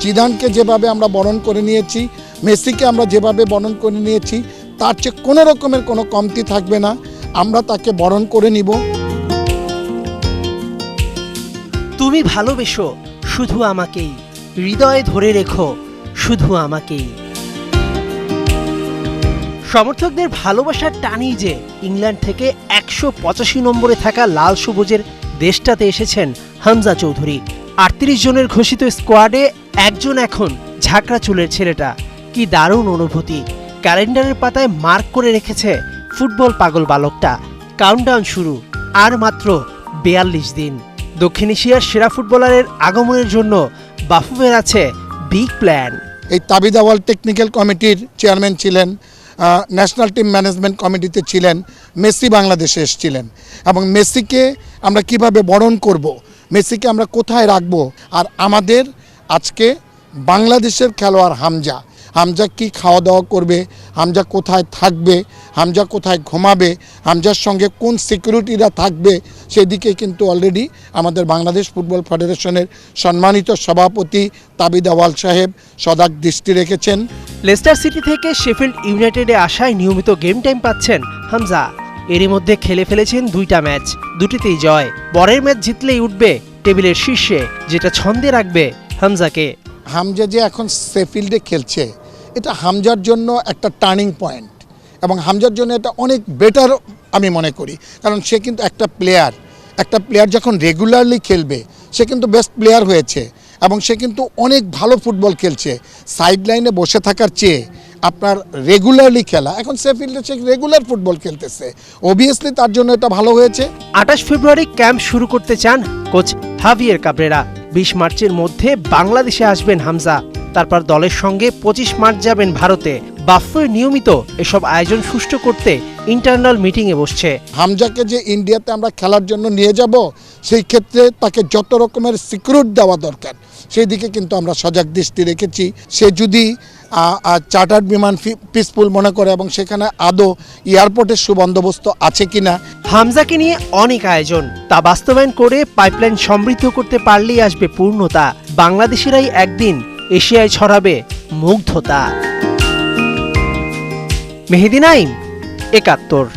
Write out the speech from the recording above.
জিদানকে যেভাবে আমরা বরণ করে নিয়েছি, মেসিকে আমরা যেভাবে বরণ করে নিয়েছি, তার চেয়ে কোনো রকমের কোনো কমতি থাকবে না। আমরা তাকে বরণ করে নিব। তুমি ভালোবেসো শুধু আমাকেই, হৃদয়ে ধরে রেখো শুধু আমাকেই। সমর্থকদের ভালোবাসার টানি যে ইংল্যান্ড থেকে 185 নম্বরে থাকা লাল সবুজের দেশটাতে এসেছেন হামজা চৌধুরী। 38 জনের ঘোষিত স্কোয়াডে একজন এখন ঝাঁকড়া চুলের ছেলেটা। কি দারুণ অনুভূতি! ক্যালেন্ডারের পাতায় মার্ক করে রেখেছে ফুটবল পাগল বালকটা। কাউন্টডাউন শুরু, আর মাত্র 42 দিন। দক্ষিণ এশিয়ার সেরা ফুটবলারের আগমনের জন্য বাফুফের আছে বিগ প্ল্যান। এই তাবিদ আওয়াল টেকনিক্যাল কমিটির চেয়ারম্যান ছিলেন, ন্যাশনাল টিম ম্যানেজমেন্ট কমিটিতে ছিলেন, মেসি বাংলাদেশে এসেছিলেন। এবং মেসিকে আমরা কিভাবে বরণ করব, মেসিকে আমরা কোথায় রাখব, আর আমাদের আজকে বাংলাদেশের খেলোয়াড় হামজা কি খাওয়া দাওয়া করবে, হামজা কোথায় থাকবে, হামজা কোথায় ঘুমাবে, হামজার সঙ্গে কোন সিকিউরিটিরা থাকবে, সেদিকে কিন্তু অলরেডি আমাদের বাংলাদেশ ফুটবল ফেডারেশনের সম্মানিত সভাপতি তাবিদ আওয়াল সাহেব সজাগ দৃষ্টি রেখেছেন। লেস্টার সিটি থেকে শেফিল্ড ইউনাইটেডে আসায় নিয়মিত গেম টাইম পাচ্ছেন হামজা। এরই মধ্যে খেলে ফেলেছেন 2টা ম্যাচ, দুটিতেই জয়। পরের ম্যাচ জিতলেই উঠবে টেবিলের শীর্ষে, যেটা ছন্দে রাখবে হামজাকে। হামজা যে এখন শেফিল্ডে খেলছে, এটা হামজার জন্য একটা টার্নিং পয়েন্ট, এবং হামজার জন্য এটা অনেক বেটার আমি মনে করি। কারণ সে কিন্তু একটা প্লেয়ার যখন রেগুলারলি খেলবে, সে কিন্তু বেস্ট প্লেয়ার হয়েছে এবং সে কিন্তু অনেক ভালো ফুটবল খেলছে। সাইড লাইনে বসে থাকার চেয়ে আপনার রেগুলারলি খেলা, এখন শেফিল্ডে সে রেগুলার ফুটবল খেলতেছে, অবভিয়াসলি তার জন্য এটা ভালো হয়েছে। 28 ফেব্রুয়ারি ক্যাম্প শুরু করতে চান কোচ হাভিয়ের কাবরেরা। 20 মার্চের মধ্যে বাংলাদেশে আসবেন হামজা। তারপর দলের সঙ্গে 25 মার্চ যাবেন ভারতে। বাফুফে নিয়মিত এসব আয়োজন সুষ্ঠু করতে ইন্টারনাল মিটিংয়ে বসছে। হামজাকে যে ইন্ডিয়াতে আমরা খেলার জন্য নিয়ে যাব, সেই ক্ষেত্রে তাকে যত রকমের সিকিউরিটি দেওয়া দরকার, সেই দিকে কিন্তু আমরা সজাগ দৃষ্টি রেখেছি। সে যদি চার্টার্ড বিমান পিসফুল মনে করে এবং সেখানে আদৌ এয়ারপোর্টের সুবন্দোবস্ত আছে কিনা। হামজাকে নিয়ে অনেক আয়োজন, তা বাস্তবায়ন করে পাইপলাইন সমৃদ্ধ করতে পারলেই আসবে পূর্ণতা। বাংলাদেশিরাই একদিন এশিয়ায় ছড়াবে মুগ্ধতা। মেহেদী নাইম, ৭১।